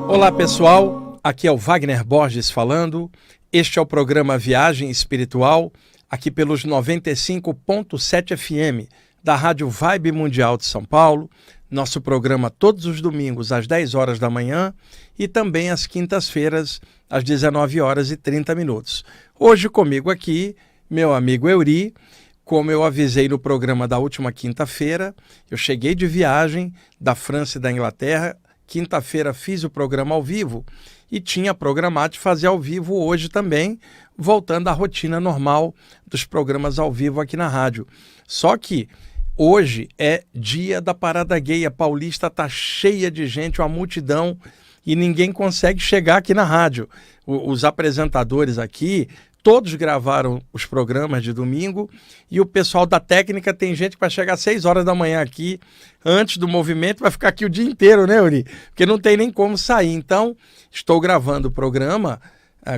Olá pessoal, aqui é o Wagner Borges falando. Este é o programa Viagem Espiritual, aqui pelos 95.7 FM da Rádio Vibe Mundial de São Paulo. Nosso programa todos os domingos às 10 horas da manhã e também às quintas-feiras às 19 horas e 30 minutos. Hoje comigo aqui, meu amigo Euri. Como eu avisei no programa da última quinta-feira, eu cheguei de viagem da França e da Inglaterra. Quinta-feira fiz o programa ao vivo e tinha programado de fazer ao vivo hoje também, voltando à rotina normal dos programas ao vivo aqui na rádio. Só que hoje é dia da Parada Gay, a Paulista está cheia de gente, uma multidão, e ninguém consegue chegar aqui na rádio. Os apresentadores aqui, todos gravaram os programas de domingo e o pessoal da técnica tem gente que vai chegar às 6 horas da manhã aqui, antes do movimento, vai ficar aqui o dia inteiro, né, Uri? Porque não tem nem como sair. Então, estou gravando o programa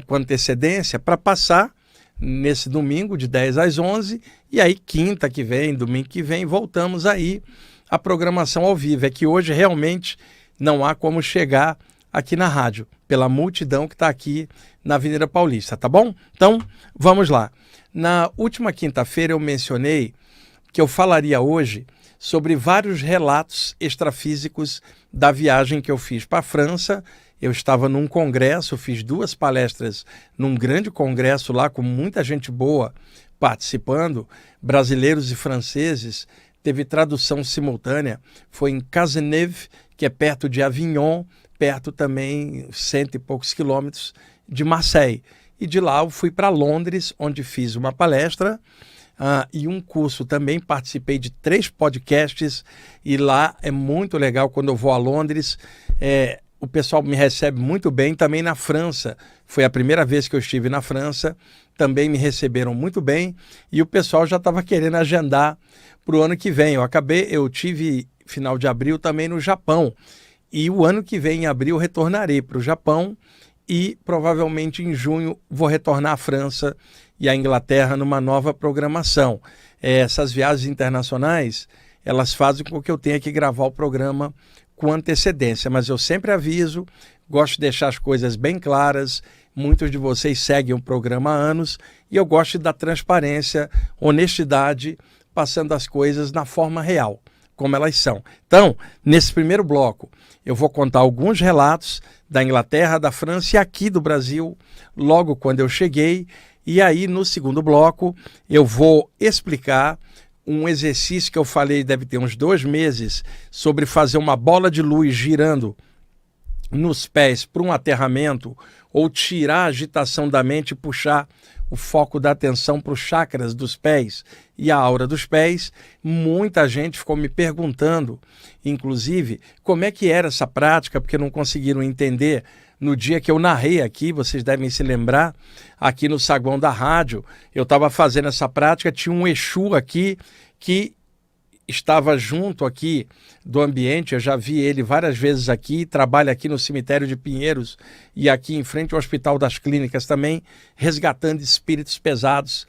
com antecedência para passar nesse domingo de 10 às 11 e aí quinta que vem, domingo que vem, voltamos aí à programação ao vivo. É que hoje realmente não há como chegar aqui na rádio, pela multidão que está aqui na Avenida Paulista, tá bom? Então, vamos lá. Na última quinta-feira eu mencionei que eu falaria hoje sobre vários relatos extrafísicos da viagem que eu fiz para a França. Eu estava num congresso, fiz 2 palestras num grande congresso lá com muita gente boa participando, brasileiros e franceses, teve tradução simultânea, foi em Cazeneuve, que é perto de Avignon, perto também, 100 e poucos quilômetros de Marseille. E de lá eu fui para Londres, onde fiz uma palestra e um curso também. Participei de 3 podcasts e lá é muito legal quando eu vou a Londres. O pessoal me recebe muito bem. Também na França, foi a primeira vez que eu estive na França, também me receberam muito bem e o pessoal já estava querendo agendar para o ano que vem. Eu tive final de abril também no Japão. E o ano que vem, em abril, retornarei para o Japão e provavelmente em junho vou retornar à França e à Inglaterra numa nova programação. Essas viagens internacionais, elas fazem com que eu tenha que gravar o programa com antecedência, mas eu sempre aviso, gosto de deixar as coisas bem claras. Muitos de vocês seguem o programa há anos e eu gosto da transparência, honestidade, passando as coisas na forma real, como elas são. Então, nesse primeiro bloco, eu vou contar alguns relatos da Inglaterra, da França e aqui do Brasil, logo quando eu cheguei. E aí, no segundo bloco, eu vou explicar um exercício que eu falei, deve ter uns 2 meses, sobre fazer uma bola de luz girando nos pés para um aterramento, ou tirar a agitação da mente e puxar o foco da atenção para os chakras dos pés e a aura dos pés. Muita gente ficou me perguntando, inclusive, como é que era essa prática, porque não conseguiram entender no dia que eu narrei aqui. Vocês devem se lembrar, aqui no saguão da rádio, eu estava fazendo essa prática, tinha um Exu aqui que estava junto aqui do ambiente. Eu já vi ele várias vezes aqui, trabalha aqui no cemitério de Pinheiros e aqui em frente ao Hospital das Clínicas também, resgatando espíritos pesados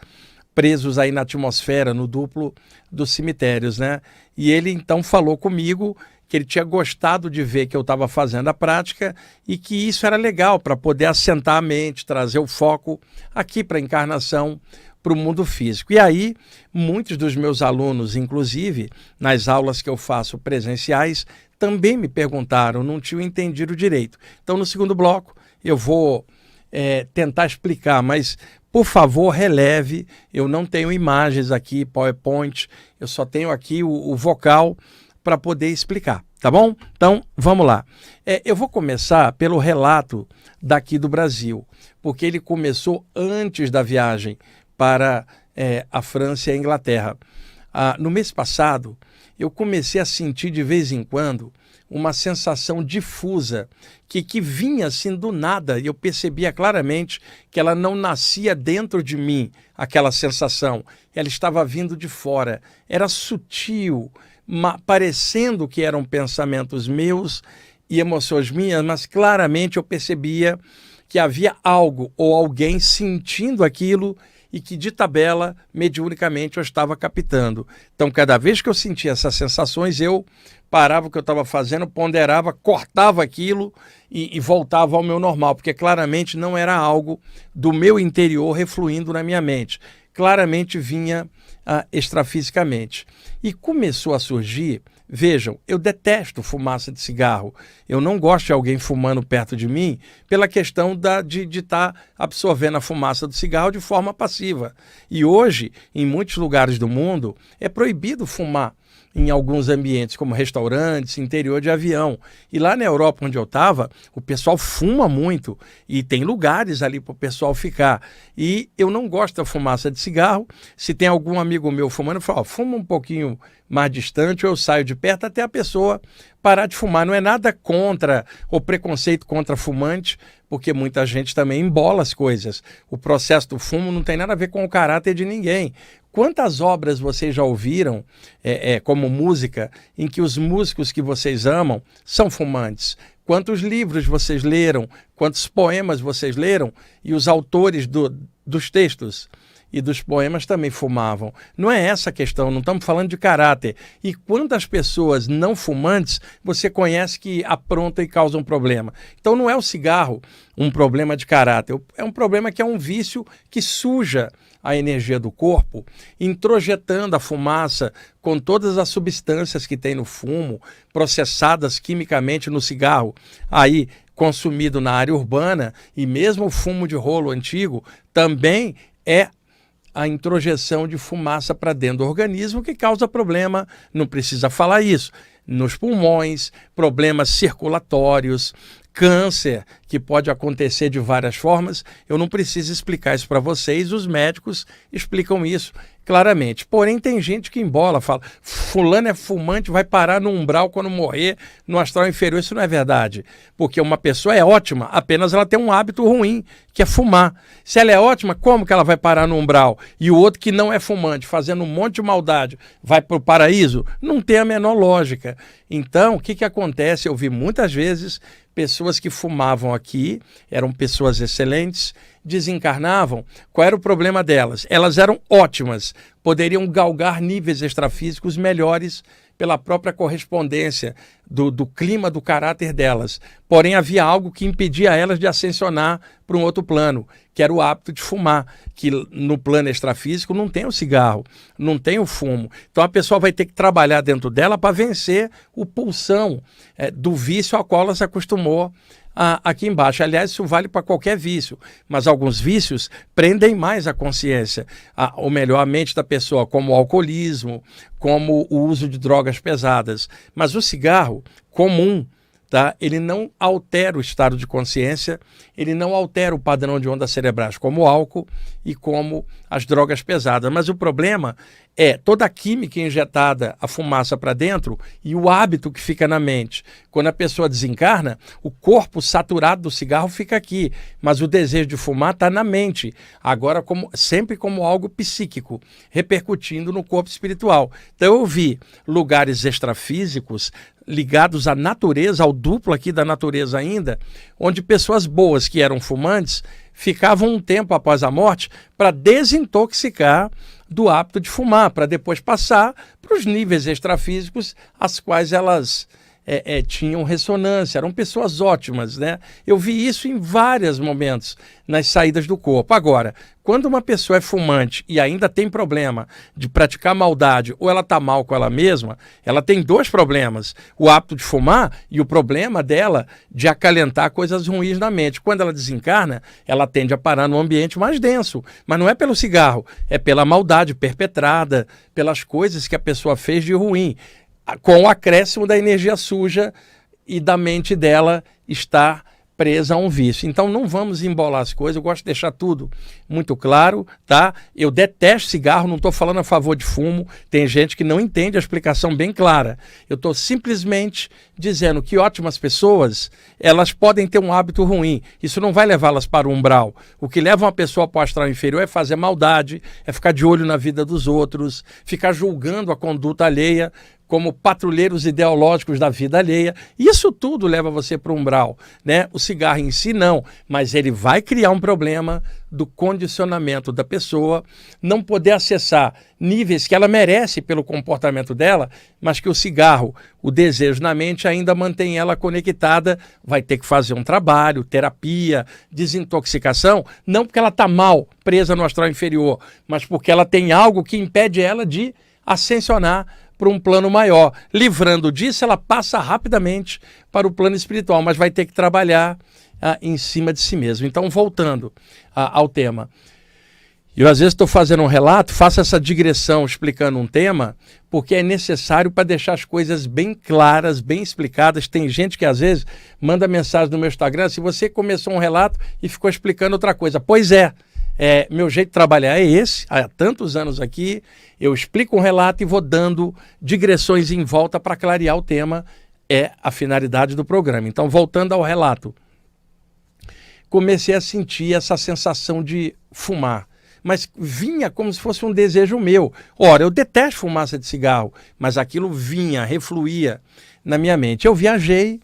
presos aí na atmosfera, no duplo dos cemitérios, né? E ele então falou comigo que ele tinha gostado de ver que eu estava fazendo a prática e que isso era legal para poder assentar a mente, trazer o foco aqui para a encarnação, para o mundo físico. E aí, muitos dos meus alunos, inclusive, nas aulas que eu faço presenciais, também me perguntaram, não tinham entendido direito. Então, no segundo bloco, eu vou tentar explicar, mas, por favor, releve, eu não tenho imagens aqui, PowerPoint, eu só tenho aqui o vocal para poder explicar, tá bom? Então, vamos lá. Eu vou começar pelo relato daqui do Brasil, porque ele começou antes da viagem para a França e a Inglaterra. No mês passado, eu comecei a sentir de vez em quando uma sensação difusa que vinha assim do nada, e eu percebia claramente que ela não nascia dentro de mim, aquela sensação, ela estava vindo de fora, era sutil, parecendo que eram pensamentos meus e emoções minhas, mas claramente eu percebia que havia algo ou alguém sentindo aquilo e que de tabela, mediunicamente, eu estava captando. Então, cada vez que eu sentia essas sensações, eu parava o que eu estava fazendo, ponderava, cortava aquilo e voltava ao meu normal, porque claramente não era algo do meu interior refluindo na minha mente. Claramente vinha extrafisicamente. E começou a surgir, vejam, eu detesto fumaça de cigarro. Eu não gosto de alguém fumando perto de mim pela questão de estar absorvendo a fumaça do cigarro de forma passiva. E hoje, em muitos lugares do mundo, é proibido fumar em alguns ambientes, como restaurantes, interior de avião. E lá na Europa, onde eu estava, o pessoal fuma muito e tem lugares ali para o pessoal ficar. E eu não gosto da fumaça de cigarro. Se tem algum amigo meu fumando, eu falo, fuma um pouquinho mais distante, ou eu saio de perto até a pessoa parar de fumar. Não é nada contra ou preconceito contra fumante, porque muita gente também embola as coisas. O processo do fumo não tem nada a ver com o caráter de ninguém. Quantas obras vocês já ouviram, como música, em que os músicos que vocês amam são fumantes? Quantos livros vocês leram? Quantos poemas vocês leram? E os autores dos textos e dos poemas também fumavam. Não é essa a questão, não estamos falando de caráter. E quantas pessoas não fumantes você conhece que aprontam e causam problema? Então não é o cigarro um problema de caráter, é um problema que é um vício que suja a energia do corpo, introjetando a fumaça com todas as substâncias que tem no fumo, processadas quimicamente no cigarro, aí consumido na área urbana, e mesmo o fumo de rolo antigo também é a introjeção de fumaça para dentro do organismo que causa problema, não precisa falar isso, nos pulmões, problemas circulatórios, câncer, que pode acontecer de várias formas. Eu não preciso explicar isso para vocês, os médicos explicam isso claramente. Porém, tem gente que embola, fala, fulano é fumante, vai parar no umbral quando morrer, no astral inferior. Isso não é verdade, porque uma pessoa é ótima, apenas ela tem um hábito ruim, que é fumar. Se ela é ótima, como que ela vai parar no umbral? E o outro que não é fumante, fazendo um monte de maldade, vai para o paraíso? Não tem a menor lógica. Então, o que acontece? Eu vi muitas vezes pessoas que fumavam aqui, eram pessoas excelentes, desencarnavam. Qual era o problema delas? Elas eram ótimas, poderiam galgar níveis extrafísicos melhores pela própria correspondência do clima, do caráter delas. Porém, havia algo que impedia elas de ascensionar para um outro plano, que era o hábito de fumar, que no plano extrafísico não tem o cigarro, não tem o fumo. Então a pessoa vai ter que trabalhar dentro dela para vencer o pulsão do vício ao qual ela se acostumou aqui embaixo. Aliás, isso vale para qualquer vício, mas alguns vícios prendem mais a consciência, ou melhor, a mente da pessoa, como o alcoolismo, como o uso de drogas pesadas. Mas o cigarro comum, tá? Ele não altera o estado de consciência, ele não altera o padrão de ondas cerebrais, como o álcool e como as drogas pesadas. Mas o problema é toda a química injetada, a fumaça para dentro, e o hábito que fica na mente. Quando a pessoa desencarna, o corpo saturado do cigarro fica aqui, mas o desejo de fumar está na mente. Agora, sempre como algo psíquico, repercutindo no corpo espiritual. Então eu vi lugares extrafísicos ligados à natureza, ao duplo aqui da natureza ainda, onde pessoas boas que eram fumantes ficavam um tempo após a morte para desintoxicar do hábito de fumar, para depois passar para os níveis extrafísicos às quais elas tinham ressonância, eram pessoas ótimas, né? Eu vi isso em vários momentos nas saídas do corpo. Agora, quando uma pessoa é fumante e ainda tem problema de praticar maldade ou ela está mal com ela mesma, ela tem dois problemas: o hábito de fumar e o problema dela de acalentar coisas ruins na mente. Quando ela desencarna, ela tende a parar num ambiente mais denso, mas não é pelo cigarro, é pela maldade perpetrada, pelas coisas que a pessoa fez de ruim, com o acréscimo da energia suja e da mente dela estar presa a um vício. Então não vamos embolar as coisas, eu gosto de deixar tudo muito claro, tá? Eu detesto cigarro, não estou falando a favor de fumo, tem gente que não entende a explicação bem clara. Eu estou simplesmente dizendo que ótimas pessoas, elas podem ter um hábito ruim, isso não vai levá-las para o umbral. O que leva uma pessoa para o astral inferior é fazer maldade, é ficar de olho na vida dos outros, ficar julgando a conduta alheia, como patrulheiros ideológicos da vida alheia. Isso tudo leva você para o umbral, né? O cigarro em si não, mas ele vai criar um problema do condicionamento da pessoa, não poder acessar níveis que ela merece pelo comportamento dela, mas que o cigarro, o desejo na mente ainda mantém ela conectada, vai ter que fazer um trabalho, terapia, desintoxicação, não porque ela está mal, presa no astral inferior, mas porque ela tem algo que impede ela de ascensionar para um plano maior. Livrando disso, ela passa rapidamente para o plano espiritual, mas vai ter que trabalhar em cima de si mesmo. Então, voltando ao tema. Eu, às vezes, estou fazendo um relato, faço essa digressão explicando um tema, porque é necessário para deixar as coisas bem claras, bem explicadas. Tem gente que, às vezes, manda mensagem no meu Instagram, se você começou um relato e ficou explicando outra coisa. Pois é. Meu jeito de trabalhar é esse, há tantos anos aqui, eu explico um relato e vou dando digressões em volta para clarear o tema, é a finalidade do programa. Então, voltando ao relato, comecei a sentir essa sensação de fumar, mas vinha como se fosse um desejo meu. Ora, eu detesto fumaça de cigarro, mas aquilo vinha, refluía na minha mente. Eu viajei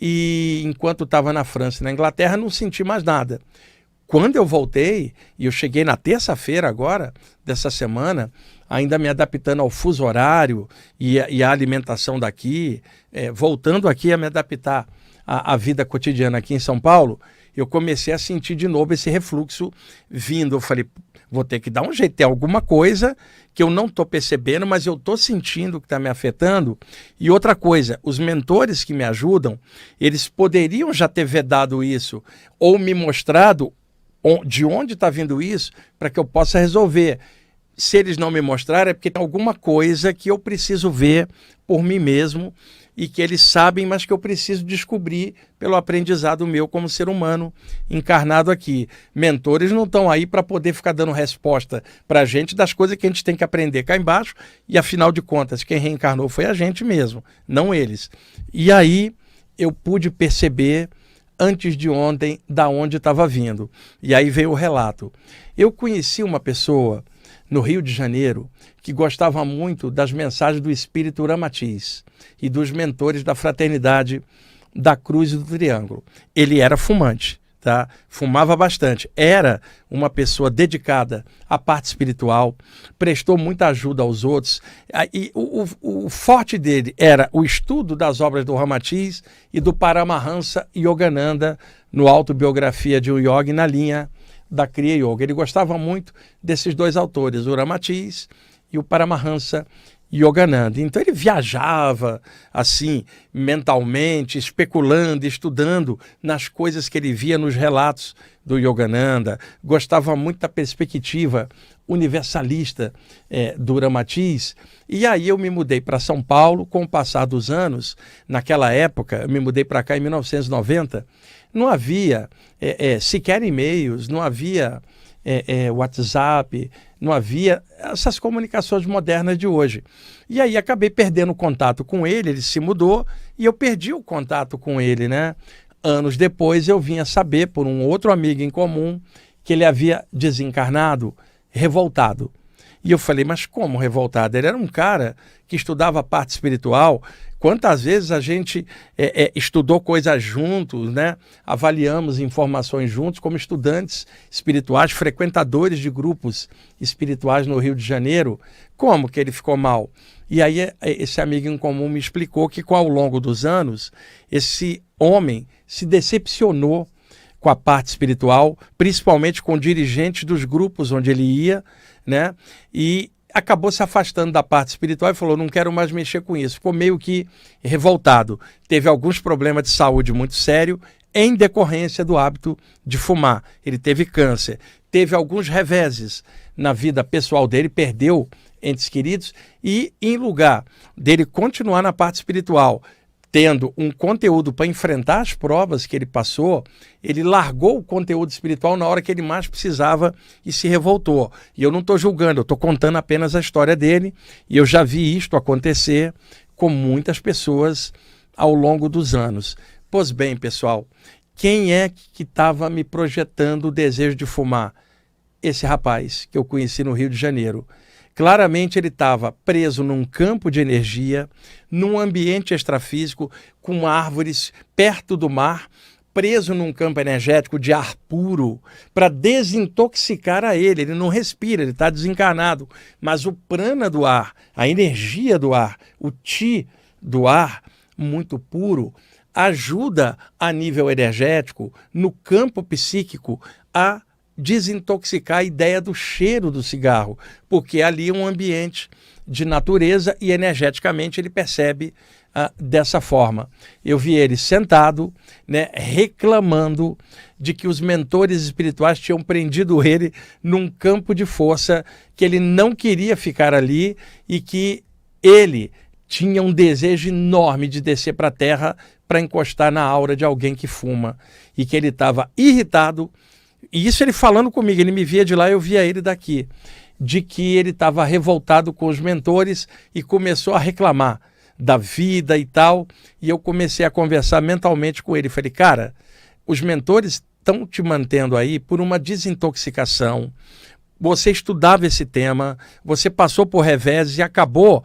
e, enquanto estava na França e na Inglaterra, não senti mais nada. Quando eu voltei, e eu cheguei na terça-feira agora, dessa semana, ainda me adaptando ao fuso horário e a alimentação daqui, voltando aqui a me adaptar à vida cotidiana aqui em São Paulo, eu comecei a sentir de novo esse refluxo vindo. Eu falei, vou ter que dar um jeito, tem alguma coisa que eu não estou percebendo, mas eu estou sentindo que está me afetando. E outra coisa, os mentores que me ajudam, eles poderiam já ter vedado isso ou me mostrado de onde está vindo isso, para que eu possa resolver. Se eles não me mostrarem, é porque tem alguma coisa que eu preciso ver por mim mesmo e que eles sabem, mas que eu preciso descobrir pelo aprendizado meu como ser humano encarnado aqui. Mentores não estão aí para poder ficar dando resposta para a gente das coisas que a gente tem que aprender cá embaixo, e afinal de contas, quem reencarnou foi a gente mesmo, não eles. E aí eu pude perceber antes de ontem, da onde estava vindo. E aí veio o relato. Eu conheci uma pessoa no Rio de Janeiro que gostava muito das mensagens do Espírito Ramatiz e dos mentores da Fraternidade da Cruz e do Triângulo. Ele era fumante, tá? Fumava bastante. Era uma pessoa dedicada à parte espiritual, prestou muita ajuda aos outros. E o forte dele era o estudo das obras do Ramatiz e do Paramahansa Yogananda no Autobiografia de um Yogi na linha da Kriya Yoga. Ele gostava muito desses dois autores, o Ramatiz e o Paramahansa Yogananda. Então ele viajava assim mentalmente, especulando, estudando nas coisas que ele via nos relatos do Yogananda. Gostava muito da perspectiva universalista do Ramatiz. E aí eu me mudei para São Paulo com o passar dos anos. Naquela época, eu me mudei para cá em 1990, não havia sequer e-mails, não havia WhatsApp, não havia essas comunicações modernas de hoje. E aí acabei perdendo o contato com ele se mudou e eu perdi o contato com ele, né? Anos depois eu vim a saber, por um outro amigo em comum, que ele havia desencarnado, revoltado. E eu falei, mas como revoltado? Ele era um cara que estudava a parte espiritual. Quantas vezes a gente estudou coisas juntos, né? Avaliamos informações juntos como estudantes espirituais, frequentadores de grupos espirituais no Rio de Janeiro. Como que ele ficou mal? E aí esse amigo em comum me explicou que ao longo dos anos, esse homem se decepcionou com a parte espiritual, principalmente com dirigentes dos grupos onde ele ia, né? E acabou se afastando da parte espiritual e falou, não quero mais mexer com isso. Ficou meio que revoltado. Teve alguns problemas de saúde muito sérios em decorrência do hábito de fumar. Ele teve câncer, teve alguns reveses na vida pessoal dele, perdeu entes queridos e, em lugar dele continuar na parte espiritual, tendo um conteúdo para enfrentar as provas que ele passou, ele largou o conteúdo espiritual na hora que ele mais precisava e se revoltou. E eu não estou julgando, eu estou contando apenas a história dele, e eu já vi isto acontecer com muitas pessoas ao longo dos anos. Pois bem, pessoal, quem é que estava me projetando o desejo de fumar? Esse rapaz que eu conheci no Rio de Janeiro. Claramente ele estava preso num campo de energia, num ambiente extrafísico, com árvores perto do mar, preso num campo energético de ar puro para desintoxicar a ele. Ele não respira, ele está desencarnado. Mas o prana do ar, a energia do ar, o chi do ar, muito puro, ajuda a nível energético, no campo psíquico, a desintoxicar a ideia do cheiro do cigarro, porque ali é um ambiente de natureza e energeticamente ele percebe dessa forma. Eu vi ele sentado, né, reclamando de que os mentores espirituais tinham prendido ele num campo de força, que ele não queria ficar ali e que ele tinha um desejo enorme de descer para a Terra para encostar na aura de alguém que fuma, e que ele estava irritado. E isso ele falando comigo, ele me via de lá, eu via ele daqui, de que ele estava revoltado com os mentores e começou a reclamar da vida e tal. E eu comecei a conversar mentalmente com ele. Falei, cara, os mentores estão te mantendo aí por uma desintoxicação. Você estudava esse tema, você passou por revés e acabou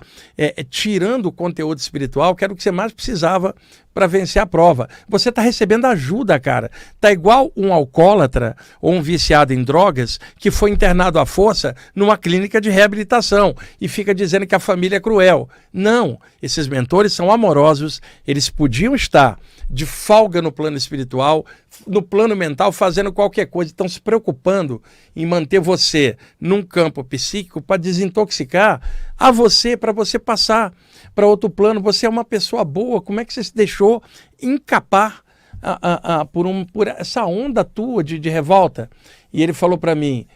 tirando o conteúdo espiritual, que era o que você mais precisava para vencer a prova. Você está recebendo ajuda, cara. Está igual um alcoólatra ou um viciado em drogas que foi internado à força numa clínica de reabilitação e fica dizendo que a família é cruel. Não, esses mentores são amorosos, eles podiam estar de folga no plano espiritual, no plano mental, fazendo qualquer coisa, estão se preocupando em manter você num campo psíquico para desintoxicar a você, para você passar para outro plano. Você é uma pessoa boa, como é que você se deixou encapar por essa onda tua de revolta? E ele falou para mim,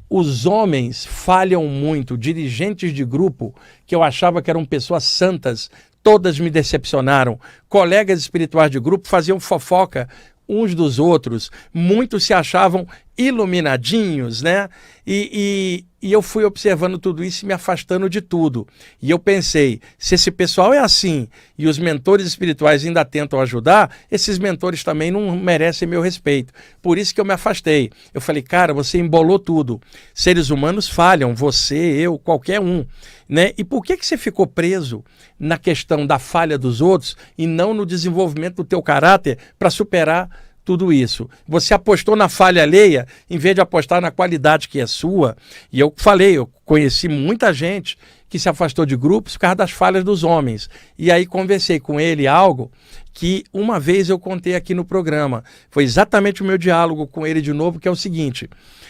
os homens falham muito, dirigentes de grupo que eu achava que eram pessoas santas, todas me decepcionaram. Colegas espirituais de grupo faziam fofoca uns dos outros, muitos se achavam iluminadinhos, né? E eu fui observando tudo isso e me afastando de tudo. E eu pensei, se esse pessoal é assim e os mentores espirituais ainda tentam ajudar, esses mentores também não merecem meu respeito. Por isso que eu me afastei. Eu falei, cara, você embolou tudo. Seres humanos falham, você, eu, qualquer um, né? E por que você ficou preso na questão da falha dos outros e não no desenvolvimento do teu caráter para superar tudo isso? Você apostou na falha alheia em vez de apostar na qualidade que é sua. E eu falei, eu conheci muita gente que se afastou de grupos por causa das falhas dos homens. E aí conversei com ele algo que uma vez eu contei aqui no programa. Foi exatamente o meu diálogo com ele de novo, que é o seguinte: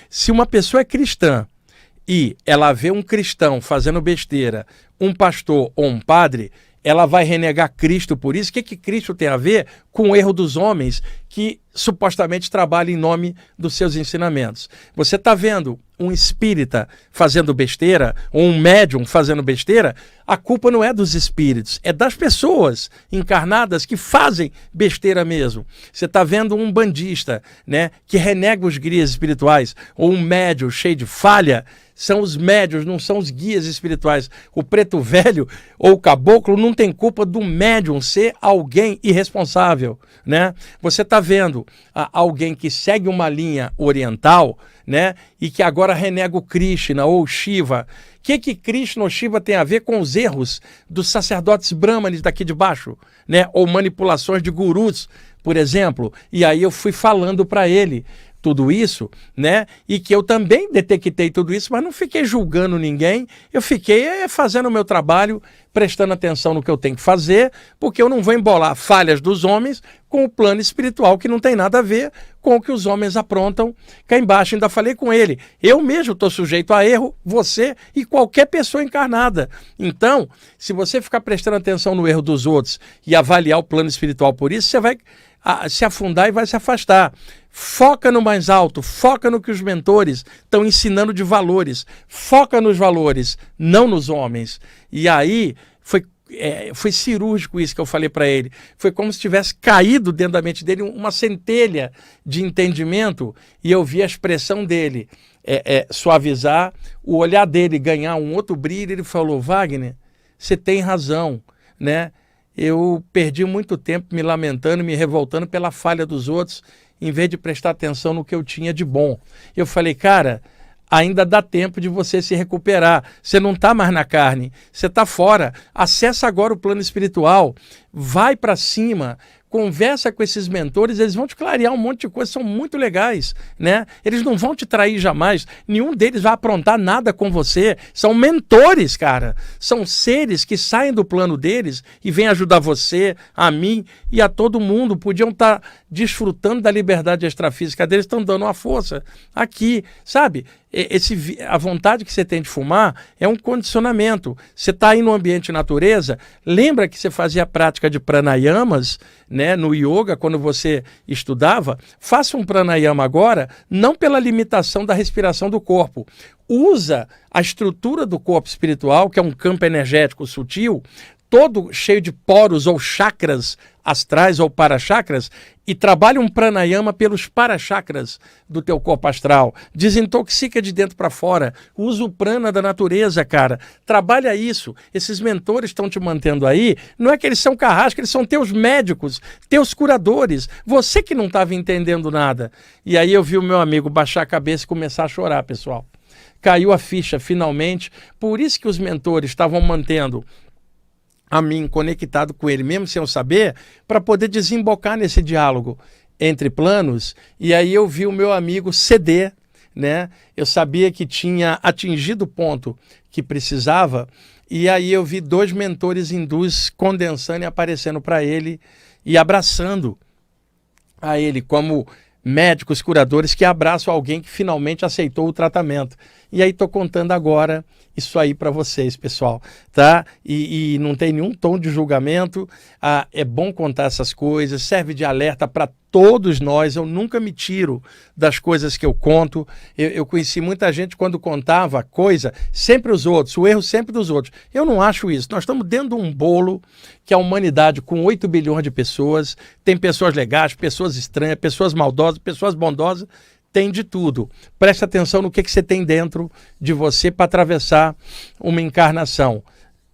se uma pessoa é cristã e ela vê um cristão fazendo besteira, um pastor ou um padre, ela vai renegar Cristo por isso? O que Cristo tem a ver com o erro dos homens que supostamente trabalham em nome dos seus ensinamentos? Você está vendo um espírita fazendo besteira, ou um médium fazendo besteira? A culpa não é dos espíritos, é das pessoas encarnadas que fazem besteira mesmo. Você está vendo um bandista, né, que renega os guias espirituais, ou um médium cheio de falha. São os médiuns, não são os guias espirituais. O preto velho ou o caboclo não tem culpa do médium ser alguém irresponsável, né? Você está vendo alguém que segue uma linha oriental, né, e que agora renega o Krishna ou o Shiva. O que Krishna ou Shiva tem a ver com os erros dos sacerdotes brahmanes daqui de baixo, né? Ou manipulações de gurus, por exemplo? E aí eu fui falando para ele tudo isso, né? E que eu também detectei tudo isso, mas não fiquei julgando ninguém. Eu fiquei fazendo o meu trabalho, prestando atenção no que eu tenho que fazer, porque eu não vou embolar falhas dos homens com o plano espiritual, que não tem nada a ver com o que os homens aprontam cá embaixo. Ainda falei com ele, eu mesmo estou sujeito a erro, você e qualquer pessoa encarnada. Então, se você ficar prestando atenção no erro dos outros e avaliar o plano espiritual por isso, você vai se afundar e vai se afastar. Foca no mais alto, foca no que os mentores estão ensinando de valores, foca nos valores, não nos homens. E aí foi cirúrgico isso que eu falei para ele. Foi como se tivesse caído dentro da mente dele uma centelha de entendimento, e eu vi a expressão dele suavizar, o olhar dele ganhar um outro brilho. Ele falou, Wagner, você tem razão, né? Eu perdi muito tempo me lamentando, me revoltando pela falha dos outros, em vez de prestar atenção no que eu tinha de bom. Eu falei, cara, ainda dá tempo de você se recuperar. Você não está mais na carne, você está fora. Acessa agora o plano espiritual, vai para cima, conversa com esses mentores, eles vão te clarear um monte de coisas, são muito legais, né? Eles não vão te trair jamais, nenhum deles vai aprontar nada com você, são mentores, cara, são seres que saem do plano deles e vêm ajudar você, a mim e a todo mundo, podiam estar desfrutando da liberdade extrafísica deles, estão dando uma força aqui, sabe? A vontade que você tem de fumar é um condicionamento. Você está aí no ambiente natureza, lembra que você fazia a prática de pranayamas, né, no yoga, quando você estudava? Faça um pranayama agora, não pela limitação da respiração do corpo. Usa a estrutura do corpo espiritual, que é um campo energético sutil, todo cheio de poros ou chakras astrais ou parachakras, e trabalha um pranayama pelos parachakras do teu corpo astral. Desintoxica de dentro para fora. Usa o prana da natureza, cara. Trabalha isso. Esses mentores estão te mantendo aí. Não é que eles são carrascos, eles são teus médicos, teus curadores. Você que não estava entendendo nada. E aí eu vi o meu amigo baixar a cabeça e começar a chorar, pessoal. Caiu a ficha, finalmente. Por isso que os mentores estavam mantendo a mim conectado com ele, mesmo sem eu saber, para poder desembocar nesse diálogo entre planos. E aí eu vi o meu amigo ceder, né? Eu sabia que tinha atingido o ponto que precisava, e aí eu vi 2 mentores hindus condensando e aparecendo para ele e abraçando a ele como médicos, curadores que abraçam alguém que finalmente aceitou o tratamento. E aí estou contando agora isso aí para vocês, pessoal, tá? E não tem nenhum tom de julgamento, é bom contar essas coisas, serve de alerta para todos nós. Eu nunca me tiro das coisas que eu conto. Eu conheci muita gente quando contava coisa, sempre os outros, o erro sempre dos outros. Eu não acho isso. Nós estamos dentro de um bolo que a humanidade, com 8 bilhões de pessoas, tem pessoas legais, pessoas estranhas, pessoas maldosas, pessoas bondosas, tem de tudo. Preste atenção no que você tem dentro de você para atravessar uma encarnação.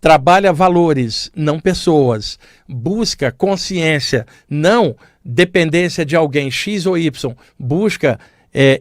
Trabalha valores, não pessoas. Busca consciência, não dependência de alguém X ou Y. Busca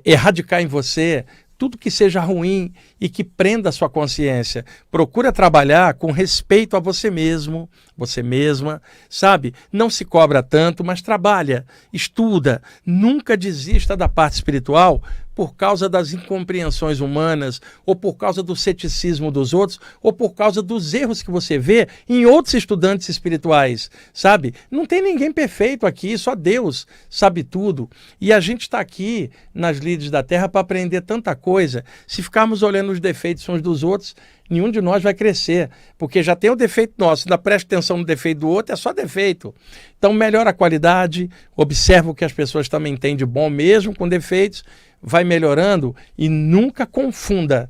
erradicar em você tudo que seja ruim e que prenda a sua consciência. Procura trabalhar com respeito a você mesmo, você mesma, sabe? Não se cobra tanto, mas trabalha, estuda. Nunca desista da parte espiritual por causa das incompreensões humanas, ou por causa do ceticismo dos outros, ou por causa dos erros que você vê em outros estudantes espirituais, sabe? Não tem ninguém perfeito aqui, só Deus sabe tudo. E a gente está aqui nas lides da Terra para aprender tanta coisa. Se ficarmos olhando os defeitos uns dos outros, nenhum de nós vai crescer, porque já tem o defeito nosso, ainda presta atenção no defeito do outro, é só defeito. Então melhora a qualidade, observa o que as pessoas também têm de bom, mesmo com defeitos, vai melhorando, e nunca confunda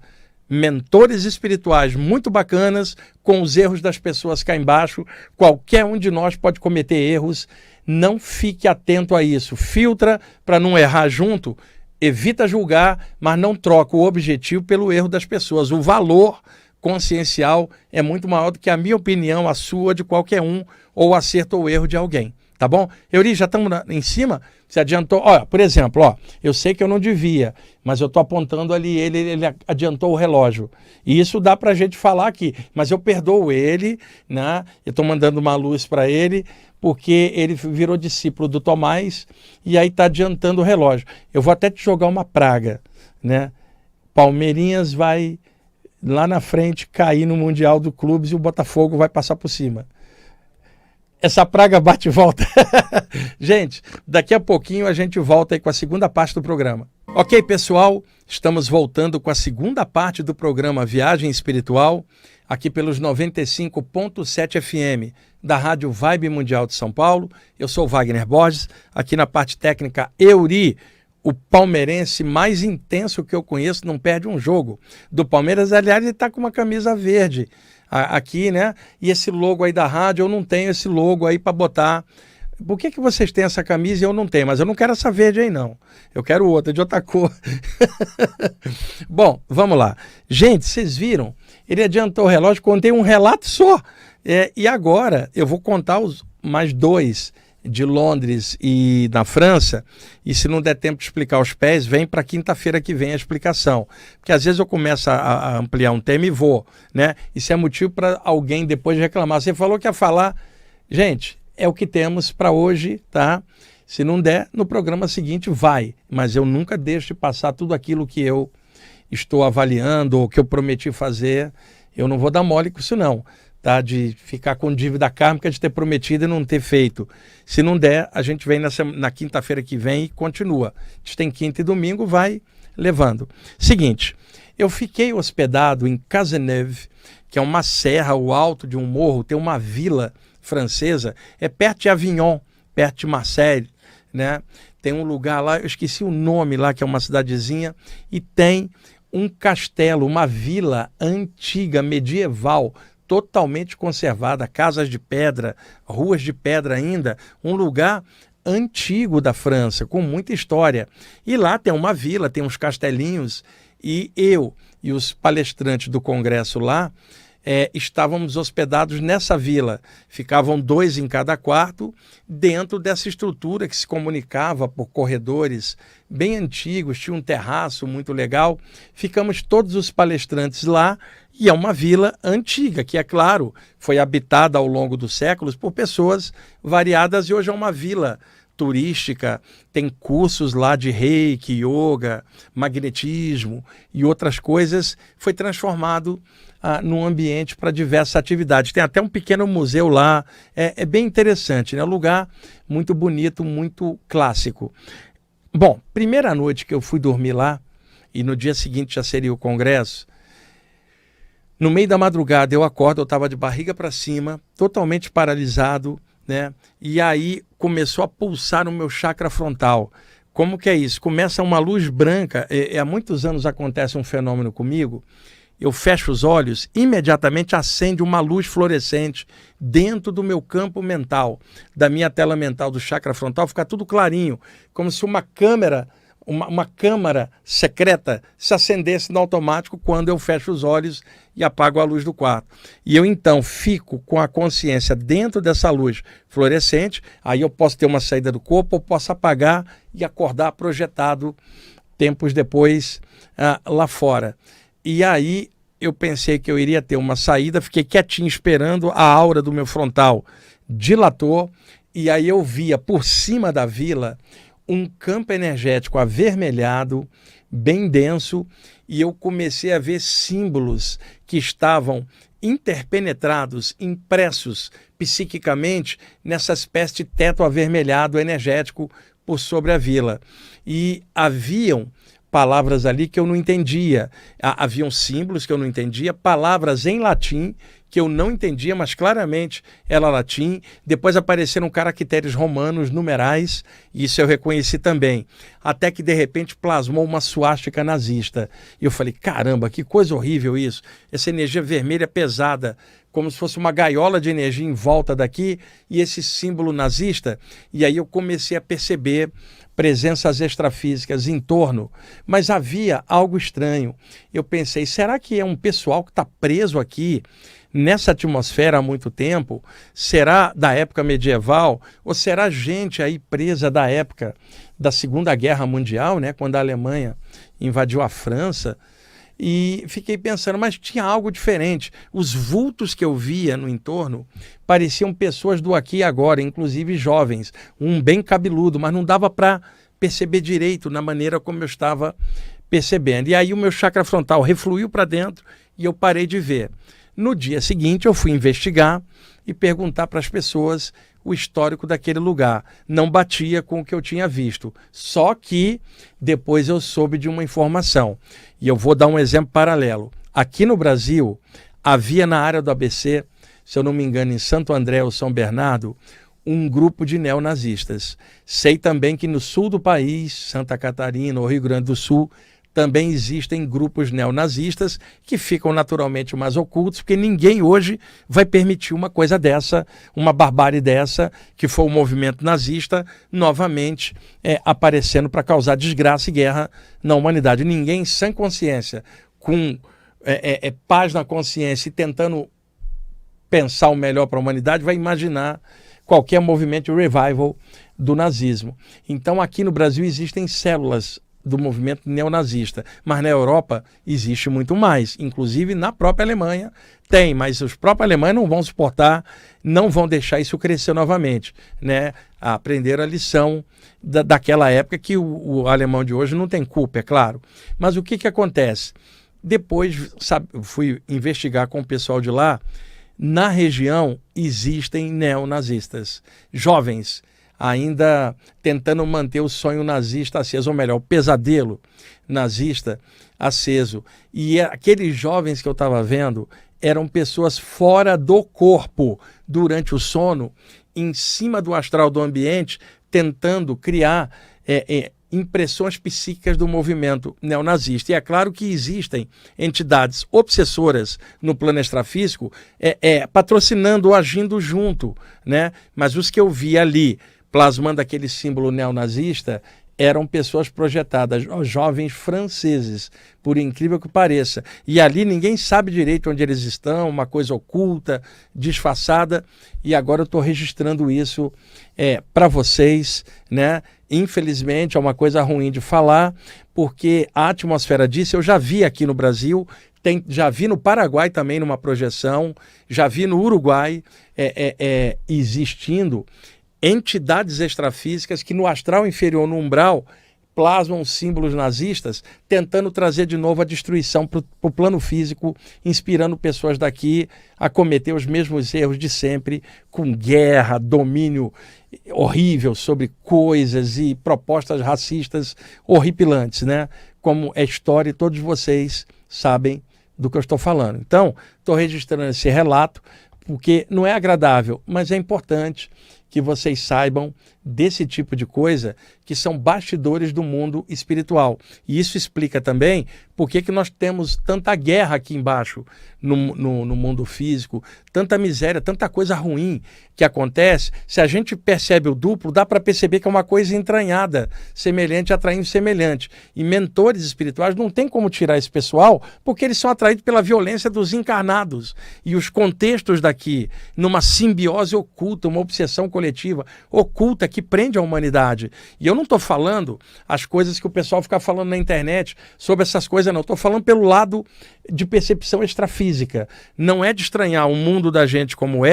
mentores espirituais muito bacanas com os erros das pessoas cá embaixo. Qualquer um de nós pode cometer erros, não fique atento a isso, filtra para não errar junto, evita julgar, mas não troca o objetivo pelo erro das pessoas. O valor consciencial é muito maior do que a minha opinião, a sua, de qualquer um, ou o acerto ou erro de alguém. Tá bom? Euri, já estamos em cima? Você adiantou? Olha, por exemplo, eu sei que eu não devia, mas eu estou apontando ali, ele adiantou o relógio. E isso dá para a gente falar aqui, mas eu perdoo ele, né? Eu estou mandando uma luz para ele, porque ele virou discípulo do Tomás e aí está adiantando o relógio. Eu vou até te jogar uma praga, né? Palmeirinhas vai lá na frente cair no Mundial do Clubes e o Botafogo vai passar por cima. Essa praga bate e volta. Gente, daqui a pouquinho a gente volta aí com a segunda parte do programa. Ok, pessoal, estamos voltando com a segunda parte do programa Viagem Espiritual, aqui pelos 95.7 FM da Rádio Vibe Mundial de São Paulo. Eu sou Wagner Borges, aqui na parte técnica Euri, o palmeirense mais intenso que eu conheço, não perde um jogo do Palmeiras. Aliás, ele está com uma camisa verde aqui, né? E esse logo aí da rádio, eu não tenho esse logo aí para botar. Por que vocês têm essa camisa e eu não tenho? Mas eu não quero essa verde aí, não. Eu quero outra, de outra cor. Bom, vamos lá. Gente, vocês viram? Ele adiantou o relógio, contei um relato só. E agora eu vou contar os mais 2 de Londres e na França, e se não der tempo de explicar os pés, vem para quinta-feira que vem a explicação, porque às vezes eu começo a ampliar um tema e vou, né? Isso é motivo para alguém depois reclamar. Você falou que ia falar, gente, é o que temos para hoje, tá? Se não der, no programa seguinte vai. Mas eu nunca deixo de passar tudo aquilo que eu estou avaliando ou que eu prometi fazer. Eu não vou dar mole com isso não, tá? De ficar com dívida kármica de ter prometido e não ter feito. Se não der, a gente vem na quinta-feira que vem e continua. A gente tem quinta e domingo, vai levando. Seguinte, eu fiquei hospedado em Cazeneuve, que é uma serra, o alto de um morro, tem uma vila francesa, é perto de Avignon, perto de Marseille, né? Tem um lugar lá, eu esqueci o nome lá, que é uma cidadezinha, e tem um castelo, uma vila antiga, medieval, totalmente conservada, casas de pedra, ruas de pedra ainda, um lugar antigo da França, com muita história. E lá tem uma vila, tem uns castelinhos, e eu e os palestrantes do congresso lá estávamos hospedados nessa vila. Ficavam 2 em cada quarto, dentro dessa estrutura que se comunicava por corredores bem antigos, tinha um terraço muito legal. Ficamos todos os palestrantes lá, e é uma vila antiga, que, é claro, foi habitada ao longo dos séculos por pessoas variadas, e hoje é uma vila turística, tem cursos lá de reiki, yoga, magnetismo e outras coisas. Foi transformado num ambiente para diversas atividades. Tem até um pequeno museu lá, é bem interessante, né? Um lugar muito bonito, muito clássico. Bom, primeira noite que eu fui dormir lá, e no dia seguinte já seria o congresso, no meio da madrugada eu acordo, eu estava de barriga para cima, totalmente paralisado, né? E aí começou a pulsar no meu chakra frontal. Como que é isso? Começa uma luz branca, há muitos anos acontece um fenômeno comigo, eu fecho os olhos, imediatamente acende uma luz fluorescente dentro do meu campo mental, da minha tela mental, do chakra frontal, fica tudo clarinho, como se uma câmera, uma câmara secreta se acendesse no automático quando eu fecho os olhos e apago a luz do quarto. E eu então fico com a consciência dentro dessa luz fluorescente, aí eu posso ter uma saída do corpo, ou posso apagar e acordar projetado tempos depois lá fora. E aí eu pensei que eu iria ter uma saída, fiquei quietinho esperando, a aura do meu frontal dilatou, e aí eu via por cima da vila um campo energético avermelhado, bem denso, e eu comecei a ver símbolos que estavam interpenetrados, impressos psiquicamente nessa espécie de teto avermelhado energético por sobre a vila. E haviam palavras ali que eu não entendia, haviam símbolos que eu não entendia, palavras em latim que eu não entendia, mas claramente era latim. Depois apareceram caracteres romanos, numerais, e isso eu reconheci também. Até que de repente plasmou uma suástica nazista. E eu falei, caramba, que coisa horrível isso. Essa energia vermelha pesada, como se fosse uma gaiola de energia em volta daqui, e esse símbolo nazista. E aí eu comecei a perceber presenças extrafísicas em torno, mas havia algo estranho. Eu pensei, será que é um pessoal que está preso aqui nessa atmosfera há muito tempo? Será da época medieval? Ou será gente aí presa da época da Segunda Guerra Mundial, né, quando a Alemanha invadiu a França? E fiquei pensando, mas tinha algo diferente. Os vultos que eu via no entorno pareciam pessoas do aqui e agora, inclusive jovens, um bem cabeludo, mas não dava para perceber direito na maneira como eu estava percebendo. E aí o meu chakra frontal refluiu para dentro e eu parei de ver. No dia seguinte eu fui investigar e perguntar para as pessoas o histórico daquele lugar. Não batia com o que eu tinha visto. Só que depois eu soube de uma informação. E eu vou dar um exemplo paralelo. Aqui no Brasil, havia na área do ABC, se eu não me engano, em Santo André ou São Bernardo, um grupo de neonazistas. Sei também que no sul do país, Santa Catarina ou Rio Grande do Sul, também existem grupos neonazistas que ficam naturalmente mais ocultos, porque ninguém hoje vai permitir uma coisa dessa, uma barbárie dessa, que foi o movimento nazista, novamente aparecendo para causar desgraça e guerra na humanidade. Ninguém sem consciência, com paz na consciência e tentando pensar o melhor para a humanidade, vai imaginar qualquer movimento de revival do nazismo. Então aqui no Brasil existem células do movimento neonazista, mas na Europa existe muito mais, inclusive na própria Alemanha tem, mas os próprios alemães não vão suportar, não vão deixar isso crescer novamente, né? Aprenderam a lição daquela época que o alemão de hoje não tem culpa, é claro. Mas o que acontece? Depois, fui investigar com o pessoal de lá. Na região existem neonazistas, jovens, ainda tentando manter o sonho nazista aceso, ou melhor, o pesadelo nazista aceso. E aqueles jovens que eu estava vendo eram pessoas fora do corpo durante o sono, em cima do astral do ambiente, tentando criar impressões psíquicas do movimento neonazista. E é claro que existem entidades obsessoras no plano extrafísico patrocinando ou agindo junto, né? Mas os que eu vi ali, plasmando aquele símbolo neonazista, eram pessoas projetadas, jovens franceses, por incrível que pareça. E ali ninguém sabe direito onde eles estão, uma coisa oculta, disfarçada, e agora eu estou registrando isso para vocês, né? Infelizmente é uma coisa ruim de falar, porque a atmosfera disso eu já vi aqui no Brasil, já vi no Paraguai também numa projeção, já vi no Uruguai existindo entidades extrafísicas que no astral inferior, no umbral, plasmam símbolos nazistas, tentando trazer de novo a destruição para o plano físico, inspirando pessoas daqui a cometer os mesmos erros de sempre, com guerra, domínio horrível sobre coisas e propostas racistas horripilantes, né? Como é história e todos vocês sabem do que eu estou falando. Então, estou registrando esse relato porque não é agradável, mas é importante que vocês saibam desse tipo de coisa que são bastidores do mundo espiritual. E isso explica também por que nós temos tanta guerra aqui embaixo no mundo físico, tanta miséria, tanta coisa ruim que acontece. Se a gente percebe o duplo, dá para perceber que é uma coisa entranhada, semelhante atraindo semelhante. E mentores espirituais não tem como tirar esse pessoal, porque eles são atraídos pela violência dos encarnados. E os contextos daqui, numa simbiose oculta, uma obsessão coletiva oculta que prende a humanidade. E eu não estou falando as coisas que o pessoal fica falando na internet sobre essas coisas, não. Estou falando pelo lado de percepção extrafísica. Não é de estranhar o mundo da gente como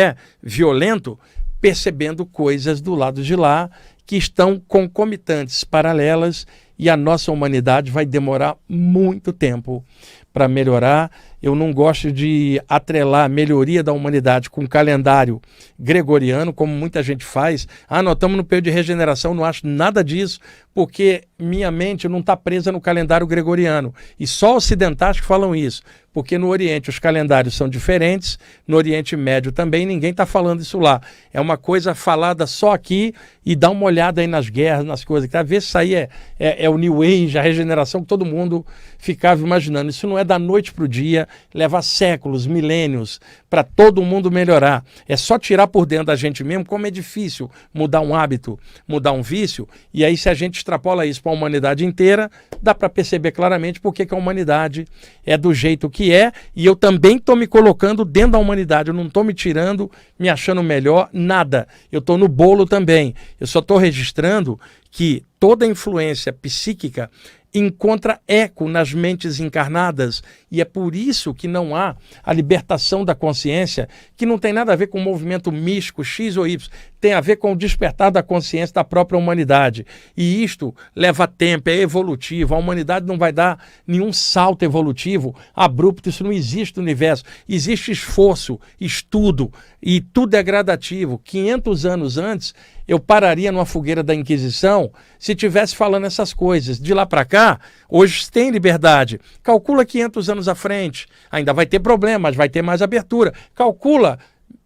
violento, percebendo coisas do lado de lá que estão concomitantes, paralelas, e a nossa humanidade vai demorar muito tempo para melhorar. Eu não gosto de atrelar a melhoria da humanidade com o calendário gregoriano, como muita gente faz. Nós estamos no período de regeneração, não acho nada disso, porque minha mente não está presa no calendário gregoriano. E só ocidentais que falam isso, porque no Oriente os calendários são diferentes, no Oriente Médio também, ninguém está falando isso lá. É uma coisa falada só aqui, e dá uma olhada aí nas guerras, nas coisas. Às vezes isso aí é o New Age, a regeneração que todo mundo ficava imaginando. Isso não é da noite para o dia, leva séculos, milênios, para todo mundo melhorar. É só tirar por dentro da gente mesmo, como é difícil mudar um hábito, mudar um vício, e aí se a gente extrapola isso para a humanidade inteira, dá para perceber claramente por que a humanidade é do jeito que é, e eu também estou me colocando dentro da humanidade, eu não estou me tirando, me achando melhor, nada. Eu estou no bolo também. Eu só estou registrando que toda influência psíquica encontra eco nas mentes encarnadas, e é por isso que não há a libertação da consciência, que não tem nada a ver com o movimento místico X ou Y, tem a ver com o despertar da consciência da própria humanidade. E isto leva tempo, é evolutivo. A humanidade não vai dar nenhum salto evolutivo abrupto, isso não existe no universo. Existe esforço, estudo, e tudo é gradativo. 500 anos antes, eu pararia numa fogueira da Inquisição se estivesse falando essas coisas. De lá para cá, hoje tem liberdade. Calcula 500 anos à frente. Ainda vai ter problema, mas vai ter mais abertura. Calcula